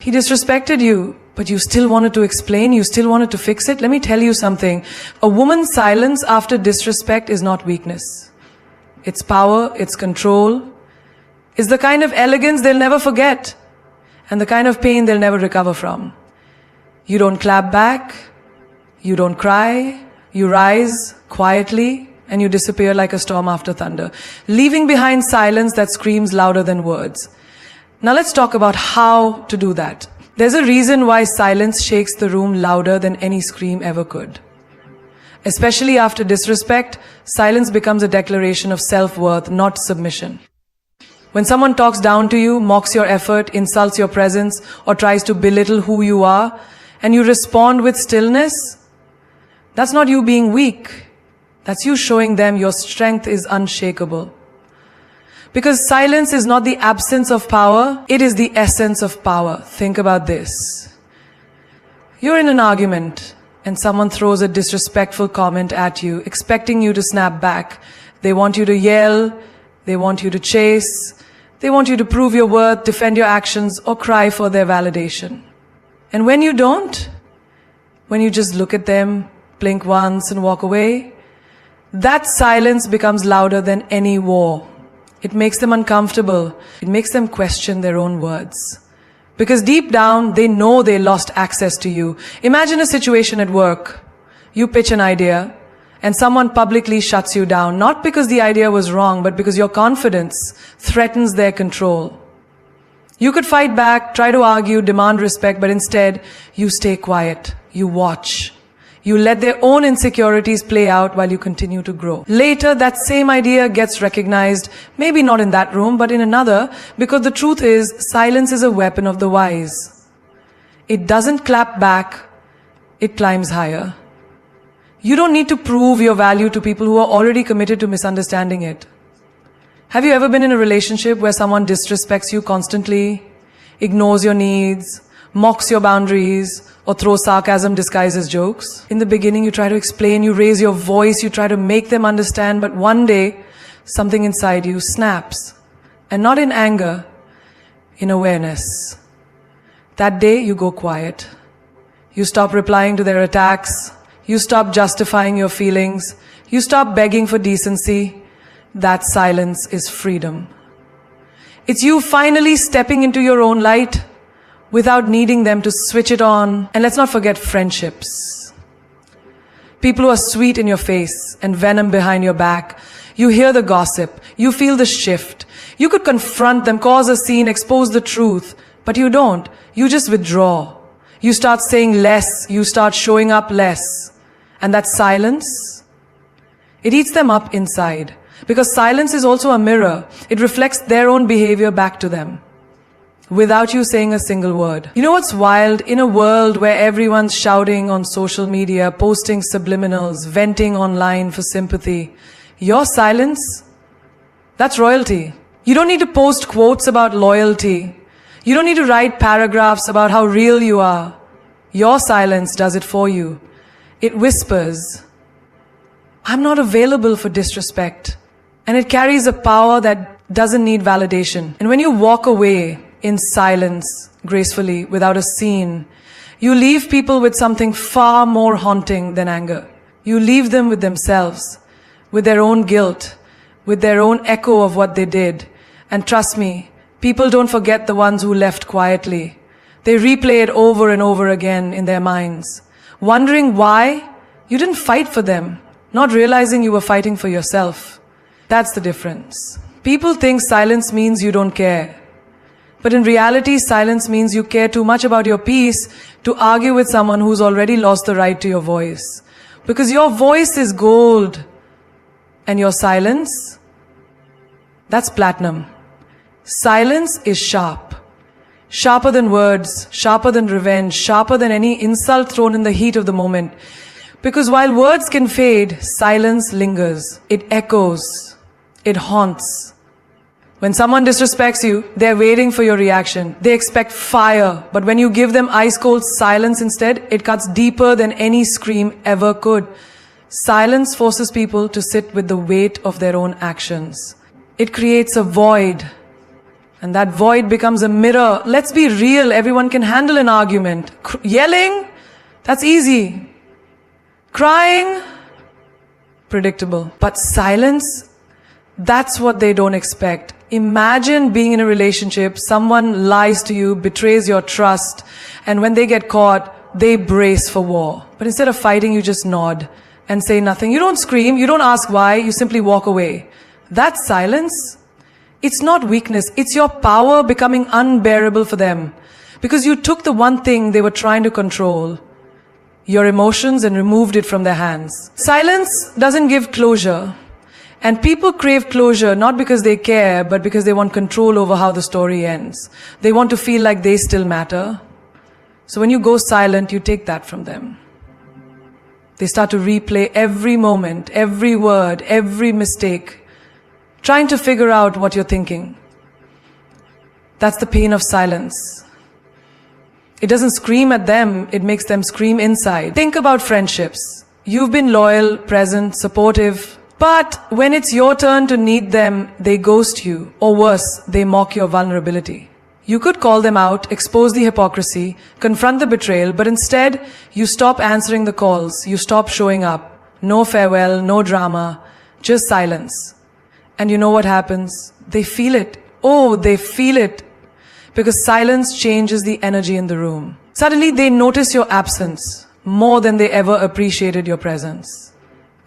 He disrespected you, but you still wanted to explain, you still wanted to fix it. Let me tell you something. A woman's silence after disrespect is not weakness. It's power, it's control. It's the kind of elegance they'll never forget, and the kind of pain they'll never recover from. You don't clap back, you don't cry, you rise quietly, and you disappear like a storm after thunder, leaving behind silence that screams louder than words. Now let's talk about how to do that. There's a reason why silence shakes the room louder than any scream ever could. Especially after disrespect, silence becomes a declaration of self-worth, not submission. When someone talks down to you, mocks your effort, insults your presence, or tries to belittle who you are, and you respond with stillness, that's not you being weak. That's you showing them your strength is unshakable. Because silence is not the absence of power, it is the essence of power. Think about this. You're in an argument, and someone throws a disrespectful comment at you, expecting you to snap back. They want you to yell, they want you to chase, they want you to prove your worth, defend your actions, or cry for their validation. And when you don't, when you just look at them, blink once and walk away, that silence becomes louder than any war. It makes them uncomfortable. It makes them question their own words. Because deep down, they know they lost access to you. Imagine a situation at work. You pitch an idea, and someone publicly shuts you down, not because the idea was wrong, but because your confidence threatens their control. You could fight back, try to argue, demand respect, but instead, you stay quiet. You watch. You let their own insecurities play out while you continue to grow. Later, that same idea gets recognized, maybe not in that room, but in another, because the truth is, silence is a weapon of the wise. It doesn't clap back, it climbs higher. You don't need to prove your value to people who are already committed to misunderstanding it. Have you ever been in a relationship where someone disrespects you constantly, ignores your needs, mocks your boundaries, or throws sarcasm disguised as jokes? In the beginning, you try to explain, you raise your voice, you try to make them understand, but one day, something inside you snaps. And not in anger, in awareness. That day, you go quiet. You stop replying to their attacks. You stop justifying your feelings. You stop begging for decency. That silence is freedom. It's you finally stepping into your own light without needing them to switch it on. And let's not forget friendships. People who are sweet in your face and venom behind your back. You hear the gossip. You feel the shift. You could confront them, cause a scene, expose the truth. But you don't. You just withdraw. You start saying less. You start showing up less. And that silence, it eats them up inside. Because silence is also a mirror. It reflects their own behavior back to them, without you saying a single word. You know what's wild? In a world where everyone's shouting on social media, posting subliminals, venting online for sympathy, your silence, that's royalty. You don't need to post quotes about loyalty. You don't need to write paragraphs about how real you are. Your silence does it for you. It whispers, I'm not available for disrespect. And it carries a power that doesn't need validation. And when you walk away in silence, gracefully, without a scene, you leave people with something far more haunting than anger. You leave them with themselves, with their own guilt, with their own echo of what they did. And trust me, people don't forget the ones who left quietly. They replay it over and over again in their minds, wondering why you didn't fight for them, not realizing you were fighting for yourself. That's the difference. People think silence means you don't care. But in reality, silence means you care too much about your peace to argue with someone who's already lost the right to your voice. Because your voice is gold, and your silence, that's platinum. Silence is sharp. Sharper than words, sharper than revenge, sharper than any insult thrown in the heat of the moment. Because while words can fade, silence lingers. It echoes. It haunts. When someone disrespects you, they're waiting for your reaction. They expect fire. But when you give them ice-cold silence instead, it cuts deeper than any scream ever could. Silence forces people to sit with the weight of their own actions. It creates a void And that void becomes a mirror. Let's be real, everyone can handle an argument. Yelling, that's easy. Crying, predictable. But silence, that's what they don't expect. Imagine being in a relationship, someone lies to you, betrays your trust, and when they get caught, they brace for war. But instead of fighting, you just nod and say nothing. You don't scream, you don't ask why, you simply walk away. That silence, it's not weakness, it's your power becoming unbearable for them. Because you took the one thing they were trying to control, your emotions, and removed it from their hands. Silence doesn't give closure. And people crave closure not because they care, but because they want control over how the story ends. They want to feel like they still matter. So when you go silent, you take that from them. They start to replay every moment, every word, every mistake, trying to figure out what you're thinking. That's the pain of silence. It doesn't scream at them, it makes them scream inside. Think about friendships. You've been loyal, present, supportive, but when it's your turn to need them, they ghost you, or worse, they mock your vulnerability. You could call them out, expose the hypocrisy, confront the betrayal, but instead, you stop answering the calls, you stop showing up. No farewell, no drama, just silence. And you know what happens? They feel it. Oh, they feel it. Because silence changes the energy in the room. Suddenly, they notice your absence more than they ever appreciated your presence.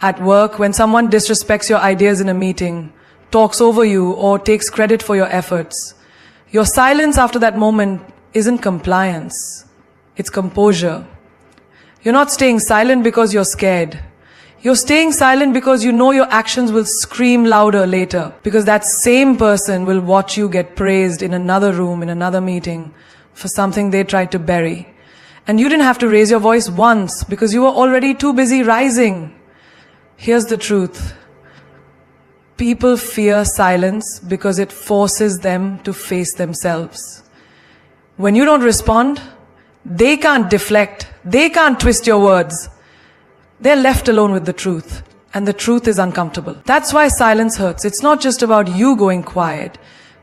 At work, when someone disrespects your ideas in a meeting, talks over you, or takes credit for your efforts, your silence after that moment isn't compliance, it's composure. You're not staying silent because you're scared. You're staying silent because you know your actions will scream louder later, because that same person will watch you get praised in another room, in another meeting, for something they tried to bury. And you didn't have to raise your voice once because you were already too busy rising. Here's the truth. People fear silence because it forces them to face themselves. When you don't respond, they can't deflect. They can't twist your words. They're left alone with the truth. And the truth is uncomfortable. That's why silence hurts. It's not just about you going quiet.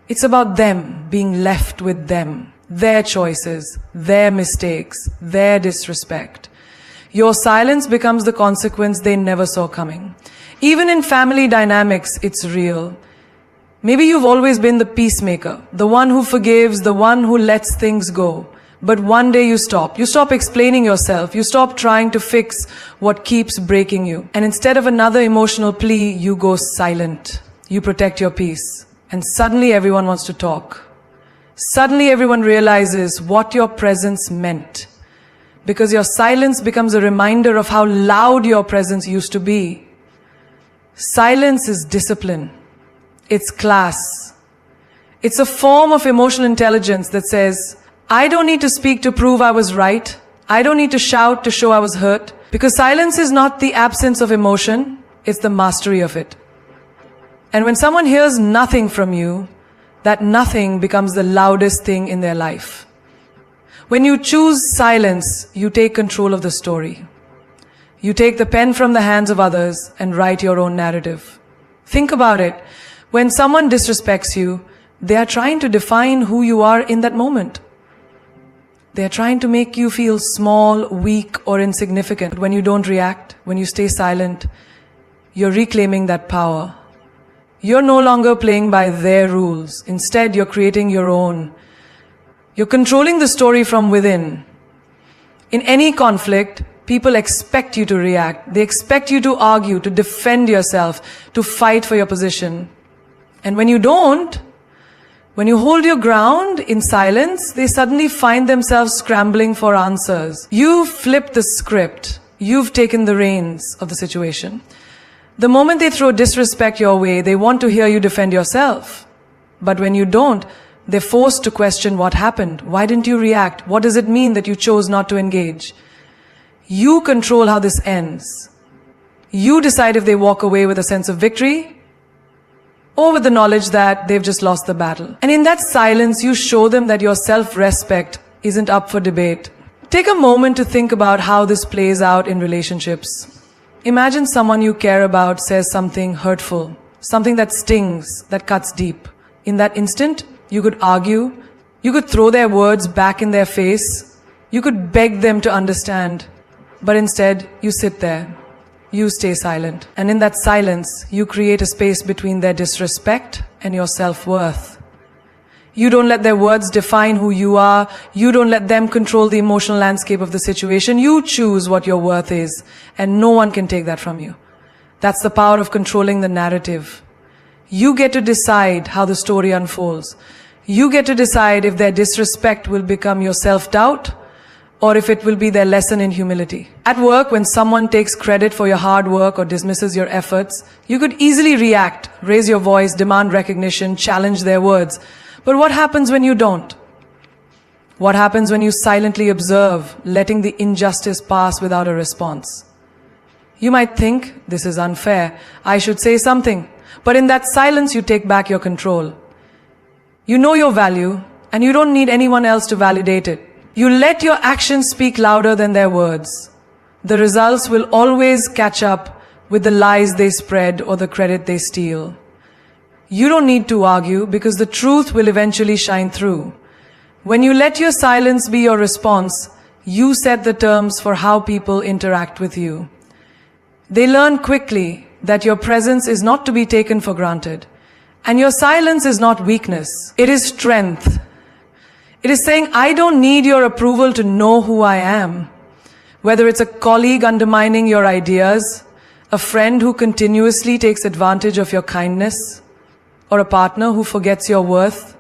It's about them being left with them. Their choices, their mistakes, their disrespect. Your silence becomes the consequence they never saw coming. Even in family dynamics, it's real. Maybe you've always been the peacemaker, the one who forgives, the one who lets things go. But one day you stop. You stop explaining yourself. You stop trying to fix what keeps breaking you. And instead of another emotional plea, you go silent. You protect your peace. And suddenly everyone wants to talk. Suddenly everyone realizes what your presence meant. Because your silence becomes a reminder of how loud your presence used to be. Silence is discipline. It's class. It's a form of emotional intelligence that says, I don't need to speak to prove I was right. I don't need to shout to show I was hurt. Because silence is not the absence of emotion, it's the mastery of it. And when someone hears nothing from you, that nothing becomes the loudest thing in their life. When you choose silence, you take control of the story. You take the pen from the hands of others and write your own narrative. Think about it. When someone disrespects you, they are trying to define who you are in that moment. They are trying to make you feel small, weak, or insignificant. When you don't react, when you stay silent, you're reclaiming that power. You're no longer playing by their rules. Instead, you're creating your own. You're controlling the story from within. In any conflict, people expect you to react. They expect you to argue, to defend yourself, to fight for your position. And when you don't, when you hold your ground in silence, they suddenly find themselves scrambling for answers. You've flipped the script. You've taken the reins of the situation. The moment they throw disrespect your way, they want to hear you defend yourself. But when you don't, they're forced to question what happened. Why didn't you react? What does it mean that you chose not to engage? You control how this ends. You decide if they walk away with a sense of victory or with the knowledge that they've just lost the battle. And in that silence, you show them that your self-respect isn't up for debate. Take a moment to think about how this plays out in relationships. Imagine someone you care about says something hurtful, something that stings, that cuts deep. In that instant, You could argue. You could throw their words back in their face. You could beg them to understand. But instead, you sit there. You stay silent. And in that silence, you create a space between their disrespect and your self-worth. You don't let their words define who you are. You don't let them control the emotional landscape of the situation. You choose what your worth is, and no one can take that from you. That's the power of controlling the narrative. You get to decide how the story unfolds. You get to decide if their disrespect will become your self-doubt or if it will be their lesson in humility. At work, when someone takes credit for your hard work or dismisses your efforts, you could easily react, raise your voice, demand recognition, challenge their words. But what happens when you don't? What happens when you silently observe, letting the injustice pass without a response? You might think, this is unfair, I should say something. But in that silence, you take back your control. You know your value, and you don't need anyone else to validate it. You let your actions speak louder than their words. The results will always catch up with the lies they spread or the credit they steal. You don't need to argue because the truth will eventually shine through. When you let your silence be your response, you set the terms for how people interact with you. They learn quickly that your presence is not to be taken for granted. And your silence is not weakness. It is strength. It is saying, I don't need your approval to know who I am. Whether it's a colleague undermining your ideas, a friend who continuously takes advantage of your kindness, or a partner who forgets your worth,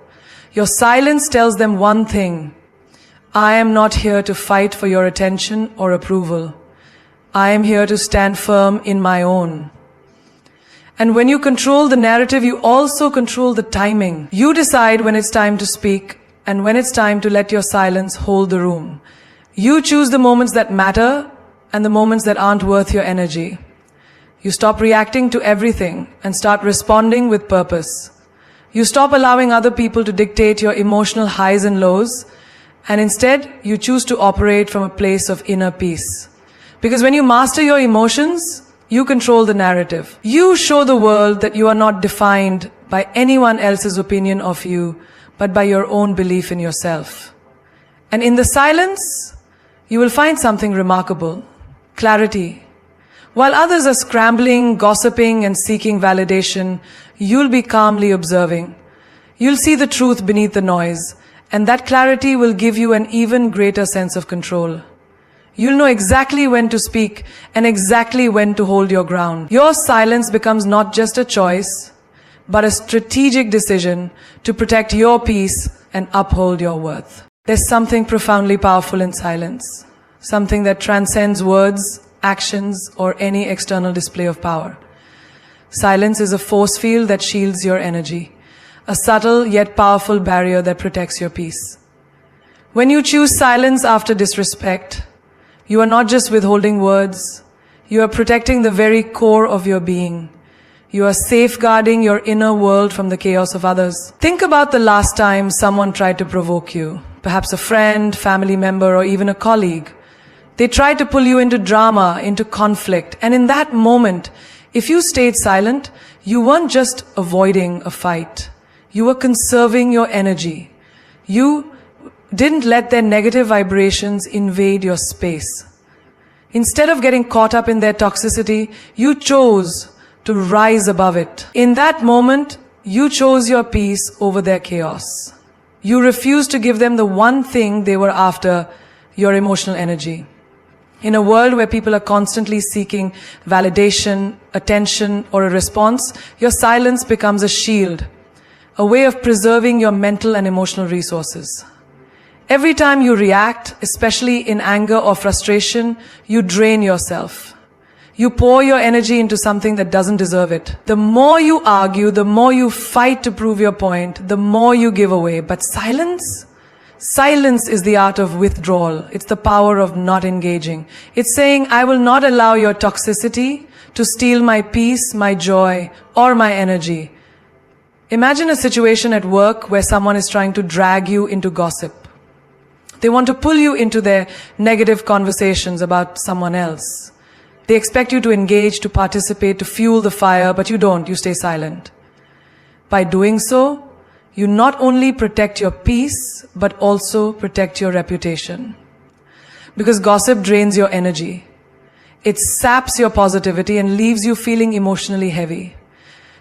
your silence tells them one thing. I am not here to fight for your attention or approval. I am here to stand firm in my own. And when you control the narrative, you also control the timing. You decide when it's time to speak and when it's time to let your silence hold the room. You choose the moments that matter and the moments that aren't worth your energy. You stop reacting to everything and start responding with purpose. You stop allowing other people to dictate your emotional highs and lows, and instead you choose to operate from a place of inner peace. Because when you master your emotions, you control the narrative. You show the world that you are not defined by anyone else's opinion of you, but by your own belief in yourself. And in the silence, you will find something remarkable. Clarity. While others are scrambling, gossiping, and seeking validation, you'll be calmly observing. You'll see the truth beneath the noise, and that clarity will give you an even greater sense of control. You'll know exactly when to speak and exactly when to hold your ground. Your silence becomes not just a choice, but a strategic decision to protect your peace and uphold your worth. There's something profoundly powerful in silence, something that transcends words, actions, or any external display of power. Silence is a force field that shields your energy, a subtle yet powerful barrier that protects your peace. When you choose silence after disrespect, you are not just withholding words, you are protecting the very core of your being. You are safeguarding your inner world from the chaos of others. Think about the last time someone tried to provoke you, perhaps a friend, family member, or even a colleague. They tried to pull you into drama, into conflict, and in that moment, if you stayed silent, you weren't just avoiding a fight. You were conserving your energy. You didn't let their negative vibrations invade your space. Instead of getting caught up in their toxicity, you chose to rise above it. In that moment, you chose your peace over their chaos. You refused to give them the one thing they were after, your emotional energy. In a world where people are constantly seeking validation, attention, or a response, your silence becomes a shield, a way of preserving your mental and emotional resources. Every time you react, especially in anger or frustration, you drain yourself. You pour your energy into something that doesn't deserve it. The more you argue, the more you fight to prove your point, the more you give away. But silence? Silence is the art of withdrawal. It's the power of not engaging. It's saying, I will not allow your toxicity to steal my peace, my joy, or my energy. Imagine a situation at work where someone is trying to drag you into gossip. They want to pull you into their negative conversations about someone else. They expect you to engage, to participate, to fuel the fire, but you don't. You stay silent. By doing so, you not only protect your peace, but also protect your reputation. Because gossip drains your energy. It saps your positivity and leaves you feeling emotionally heavy.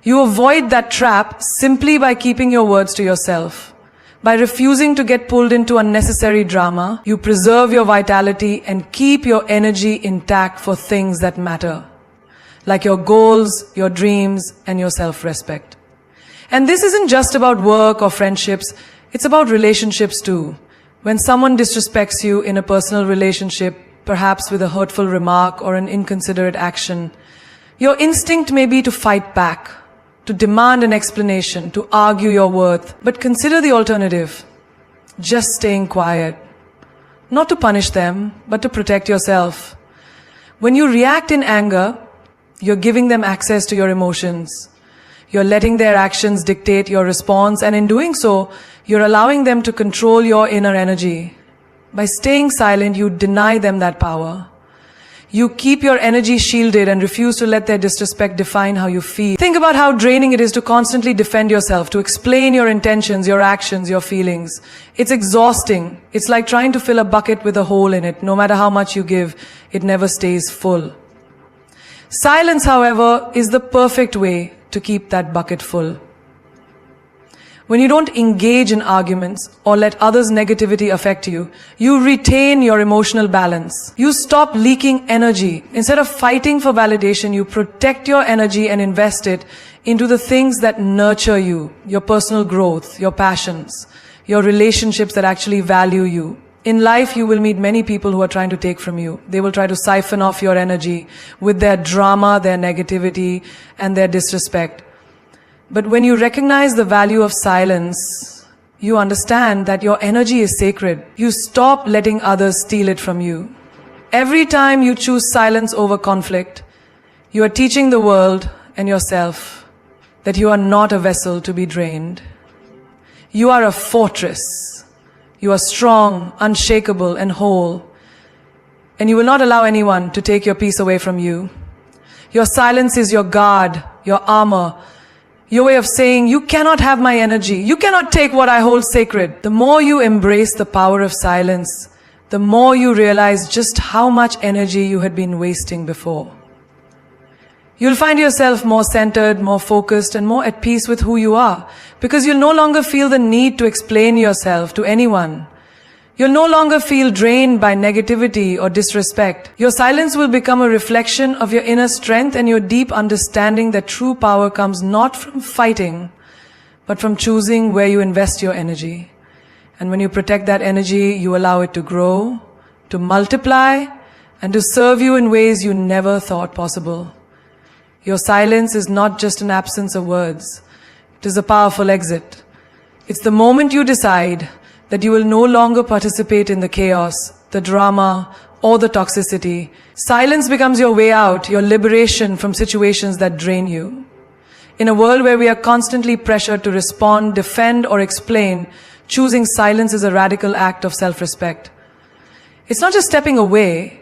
You avoid that trap simply by keeping your words to yourself. By refusing to get pulled into unnecessary drama, you preserve your vitality and keep your energy intact for things that matter, like your goals, your dreams, and your self-respect. And this isn't just about work or friendships, it's about relationships too. When someone disrespects you in a personal relationship, perhaps with a hurtful remark or an inconsiderate action, your instinct may be to fight back, to demand an explanation, to argue your worth. But consider the alternative. Just staying quiet. Not to punish them, but to protect yourself. When you react in anger, you're giving them access to your emotions. You're letting their actions dictate your response, and in doing so, you're allowing them to control your inner energy. By staying silent, you deny them that power. You keep your energy shielded and refuse to let their disrespect define how you feel. Think about how draining it is to constantly defend yourself, to explain your intentions, your actions, your feelings. It's exhausting. It's like trying to fill a bucket with a hole in it. No matter how much you give, it never stays full. Silence, however, is the perfect way to keep that bucket full. When you don't engage in arguments or let others' negativity affect you, you retain your emotional balance. You stop leaking energy. Instead of fighting for validation, you protect your energy and invest it into the things that nurture you, your personal growth, your passions, your relationships that actually value you. In life, you will meet many people who are trying to take from you. They will try to siphon off your energy with their drama, their negativity, and their disrespect. But when you recognize the value of silence, you understand that your energy is sacred. You stop letting others steal it from you. Every time you choose silence over conflict, you are teaching the world and yourself that you are not a vessel to be drained. You are a fortress. You are strong, unshakable, and whole. And you will not allow anyone to take your peace away from you. Your silence is your guard, your armor, your way of saying, you cannot have my energy. You cannot take what I hold sacred. The more you embrace the power of silence, the more you realize just how much energy you had been wasting before. You'll find yourself more centered, more focused, and more at peace with who you are, because you'll no longer feel the need to explain yourself to anyone. You'll no longer feel drained by negativity or disrespect. Your silence will become a reflection of your inner strength and your deep understanding that true power comes not from fighting, but from choosing where you invest your energy. And when you protect that energy, you allow it to grow, to multiply, and to serve you in ways you never thought possible. Your silence is not just an absence of words. It is a powerful exit. It's the moment you decide that you will no longer participate in the chaos, the drama, or the toxicity. Silence becomes your way out, your liberation from situations that drain you. In a world where we are constantly pressured to respond, defend, or explain, choosing silence is a radical act of self-respect. It's not just stepping away,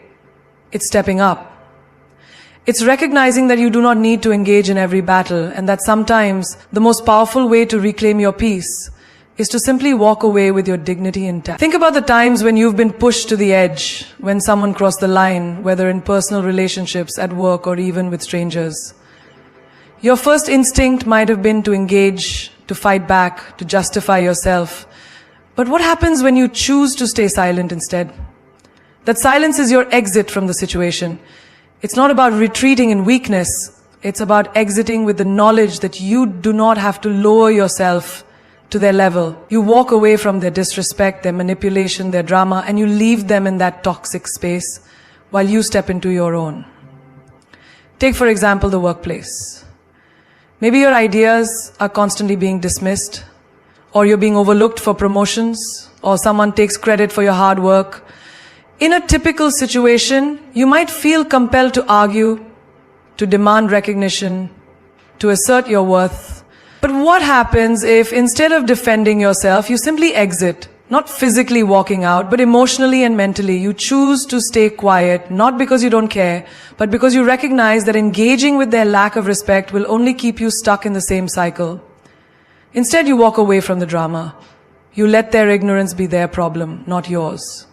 it's stepping up. It's recognizing that you do not need to engage in every battle, and that sometimes the most powerful way to reclaim your peace is to simply walk away with your dignity intact. Think about the times when you've been pushed to the edge, when someone crossed the line, whether in personal relationships, at work, or even with strangers. Your first instinct might have been to engage, to fight back, to justify yourself. But what happens when you choose to stay silent instead? That silence is your exit from the situation. It's not about retreating in weakness. It's about exiting with the knowledge that you do not have to lower yourself to their level. You walk away from their disrespect, their manipulation, their drama, and you leave them in that toxic space while you step into your own. Take, for example, the workplace. Maybe your ideas are constantly being dismissed, or you're being overlooked for promotions, or someone takes credit for your hard work. In a typical situation, you might feel compelled to argue, to demand recognition, to assert your worth. But what happens if instead of defending yourself, you simply exit, not physically walking out, but emotionally and mentally? You choose to stay quiet, not because you don't care, but because you recognize that engaging with their lack of respect will only keep you stuck in the same cycle. Instead, you walk away from the drama. You let their ignorance be their problem, not yours.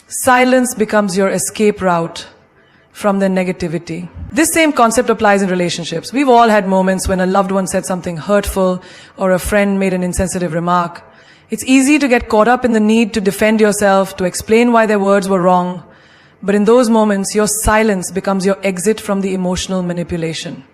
Silence becomes your escape route from their negativity. This same concept applies in relationships. We've all had moments when a loved one said something hurtful or a friend made an insensitive remark. It's easy to get caught up in the need to defend yourself, to explain why their words were wrong. But in those moments, your silence becomes your exit from the emotional manipulation.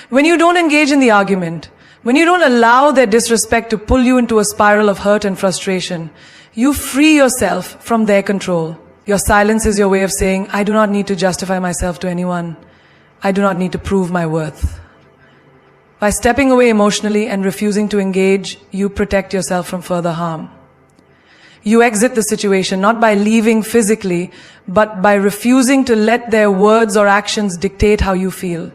When you don't engage in the argument, when you don't allow their disrespect to pull you into a spiral of hurt and frustration, you free yourself from their control. Your silence is your way of saying, I do not need to justify myself to anyone. I do not need to prove my worth. By stepping away emotionally and refusing to engage, you protect yourself from further harm. You exit the situation not by leaving physically, but by refusing to let their words or actions dictate how you feel.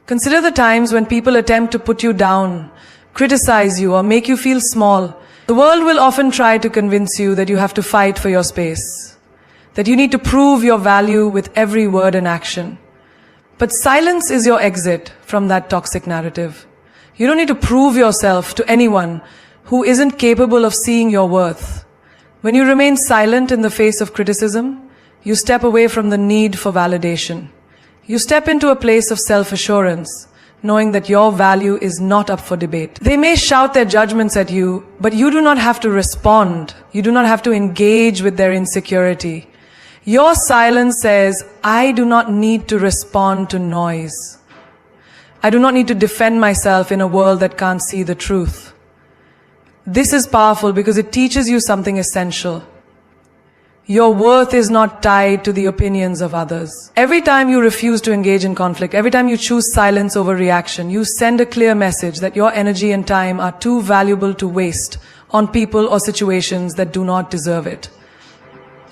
Consider the times when people attempt to put you down, criticize you, or make you feel small. The world will often try to convince you that you have to fight for your space, that you need to prove your value with every word and action. But silence is your exit from that toxic narrative. You don't need to prove yourself to anyone who isn't capable of seeing your worth. When you remain silent in the face of criticism, you step away from the need for validation. You step into a place of self-assurance, knowing that your value is not up for debate. They may shout their judgments at you, but you do not have to respond. You do not have to engage with their insecurity. Your silence says, I do not need to respond to noise. I do not need to defend myself in a world that can't see the truth. This is powerful because it teaches you something essential. Your worth is not tied to the opinions of others. Every time you refuse to engage in conflict, every time you choose silence over reaction, you send a clear message that your energy and time are too valuable to waste on people or situations that do not deserve it.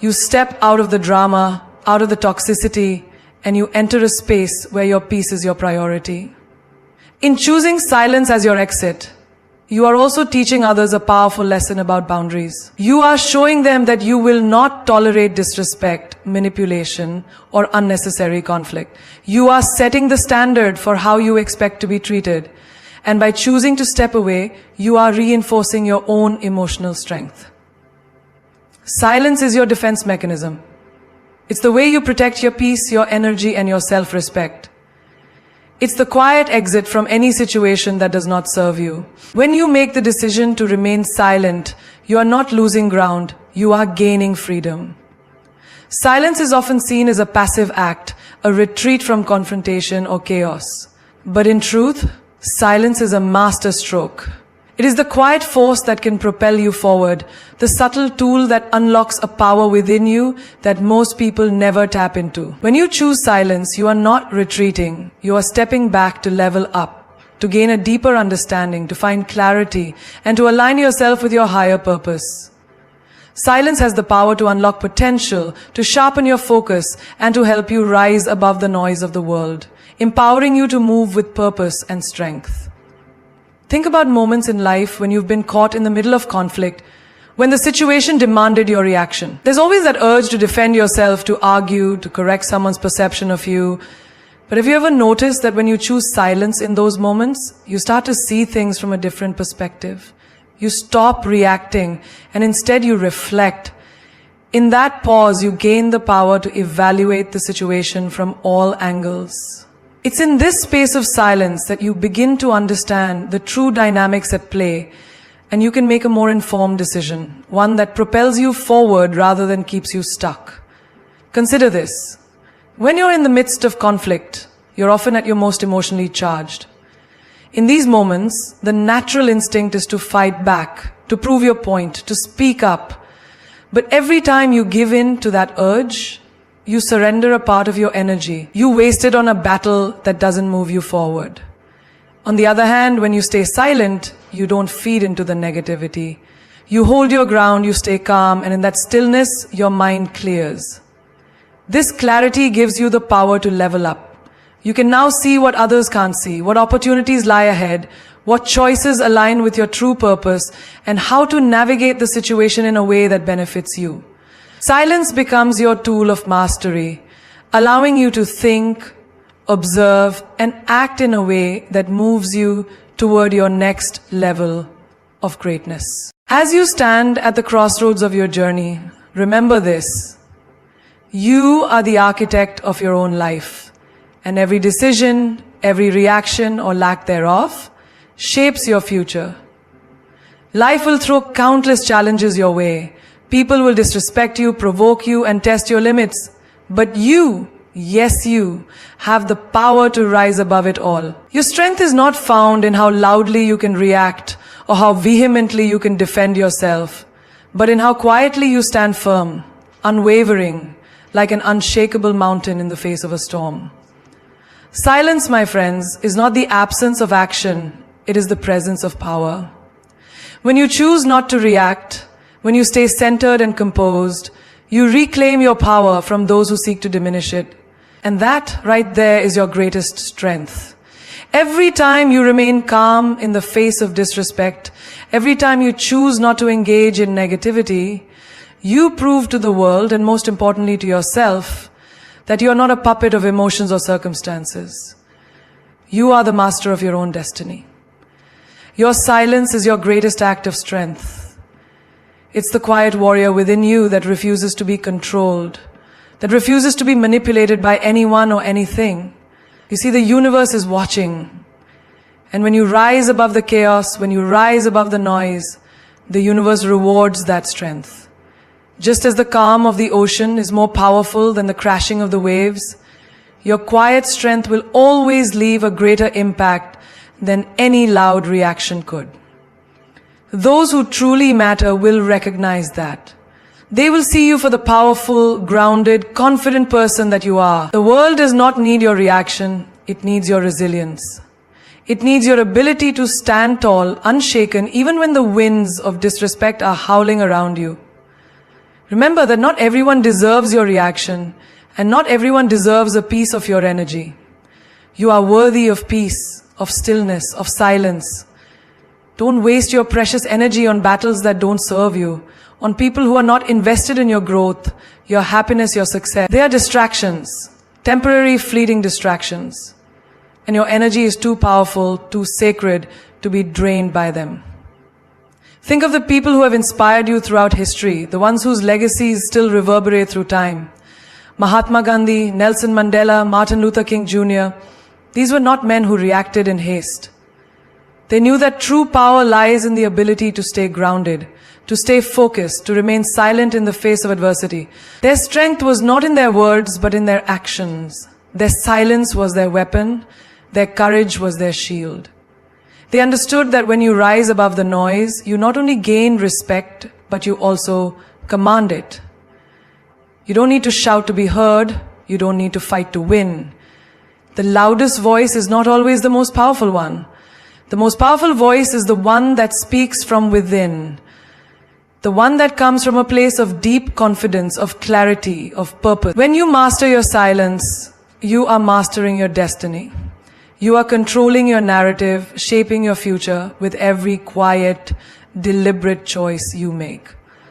You step out of the drama, out of the toxicity, and you enter a space where your peace is your priority. In choosing silence as your exit, you are also teaching others a powerful lesson about boundaries. You are showing them that you will not tolerate disrespect, manipulation, or unnecessary conflict. You are setting the standard for how you expect to be treated. And by choosing to step away, you are reinforcing your own emotional strength. Silence is your defense mechanism. It's the way you protect your peace, your energy, and your self-respect. It's the quiet exit from any situation that does not serve you. When you make the decision to remain silent, you are not losing ground, you are gaining freedom. Silence is often seen as a passive act, a retreat from confrontation or chaos. But in truth, silence is a masterstroke. It is the quiet force that can propel you forward, the subtle tool that unlocks a power within you that most people never tap into. When you choose silence, you are not retreating. You are stepping back to level up, to gain a deeper understanding, to find clarity, and to align yourself with your higher purpose. Silence has the power to unlock potential, to sharpen your focus, and to help you rise above the noise of the world, empowering you to move with purpose and strength. Think about moments in life when you've been caught in the middle of conflict, when the situation demanded your reaction. There's always that urge to defend yourself, to argue, to correct someone's perception of you. But have you ever noticed that when you choose silence in those moments, you start to see things from a different perspective? You stop reacting and instead you reflect. In that pause, you gain the power to evaluate the situation from all angles. It's in this space of silence that you begin to understand the true dynamics at play, and you can make a more informed decision, one that propels you forward rather than keeps you stuck. Consider this. When you're in the midst of conflict, you're often at your most emotionally charged. In these moments, the natural instinct is to fight back, to prove your point, to speak up. But every time you give in to that urge, you surrender a part of your energy. You waste it on a battle that doesn't move you forward. On the other hand, when you stay silent, you don't feed into the negativity. You hold your ground, you stay calm, and in that stillness, your mind clears. This clarity gives you the power to level up. You can now see what others can't see, what opportunities lie ahead, what choices align with your true purpose, and how to navigate the situation in a way that benefits you. Silence becomes your tool of mastery, allowing you to think, observe, and act in a way that moves you toward your next level of greatness. As you stand at the crossroads of your journey, remember this. You are the architect of your own life, and every decision, every reaction or lack thereof shapes your future. Life will throw countless challenges your way. People will disrespect you, provoke you, and test your limits. But you, yes you, have the power to rise above it all. Your strength is not found in how loudly you can react or how vehemently you can defend yourself, but in how quietly you stand firm, unwavering, like an unshakable mountain in the face of a storm. Silence, my friends, is not the absence of action, it is the presence of power. When you choose not to react, when you stay centered and composed, you reclaim your power from those who seek to diminish it. And that right there is your greatest strength. Every time you remain calm in the face of disrespect, every time you choose not to engage in negativity, you prove to the world, and most importantly to yourself, that you are not a puppet of emotions or circumstances. You are the master of your own destiny. Your silence is your greatest act of strength. It's the quiet warrior within you that refuses to be controlled, that refuses to be manipulated by anyone or anything. You see, the universe is watching. And when you rise above the chaos, when you rise above the noise, the universe rewards that strength. Just as the calm of the ocean is more powerful than the crashing of the waves, your quiet strength will always leave a greater impact than any loud reaction could. Those who truly matter will recognize that. They will see you for the powerful, grounded, confident person that you are. The world does not need your reaction, it needs your resilience. It needs your ability to stand tall, unshaken, even when the winds of disrespect are howling around you. Remember that not everyone deserves your reaction, and not everyone deserves a piece of your energy. You are worthy of peace, of stillness, of silence. Don't waste your precious energy on battles that don't serve you, on people who are not invested in your growth, your happiness, your success. They are distractions, temporary, fleeting distractions. And your energy is too powerful, too sacred to be drained by them. Think of the people who have inspired you throughout history, the ones whose legacies still reverberate through time. Mahatma Gandhi, Nelson Mandela, Martin Luther King Jr. These were not men who reacted in haste. They knew that true power lies in the ability to stay grounded, to stay focused, to remain silent in the face of adversity. Their strength was not in their words, but in their actions. Their silence was their weapon. Their courage was their shield. They understood that when you rise above the noise, you not only gain respect, but you also command it. You don't need to shout to be heard. You don't need to fight to win. The loudest voice is not always the most powerful one. The most powerful voice is the one that speaks from within. The one that comes from a place of deep confidence, of clarity, of purpose. When you master your silence, you are mastering your destiny. You are controlling your narrative, shaping your future with every quiet, deliberate choice you make.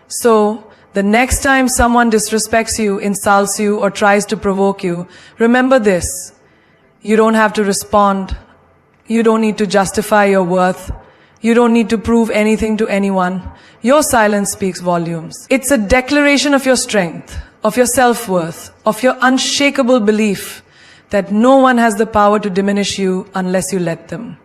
So, the next time someone disrespects you, insults you, or tries to provoke you, remember this. You don't have to respond. You don't need to justify your worth. You don't need to prove anything to anyone. Your silence speaks volumes. It's a declaration of your strength, of your self-worth, of your unshakable belief that no one has the power to diminish you unless you let them.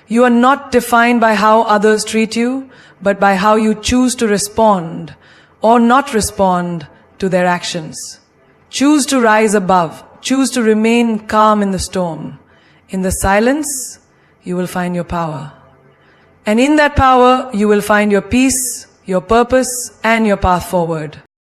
You are not defined by how others treat you, but by how you choose to respond or not respond to their actions. Choose to rise above. Choose to remain calm in the storm. In the silence, you will find your power. And in that power, you will find your peace, your purpose, and your path forward.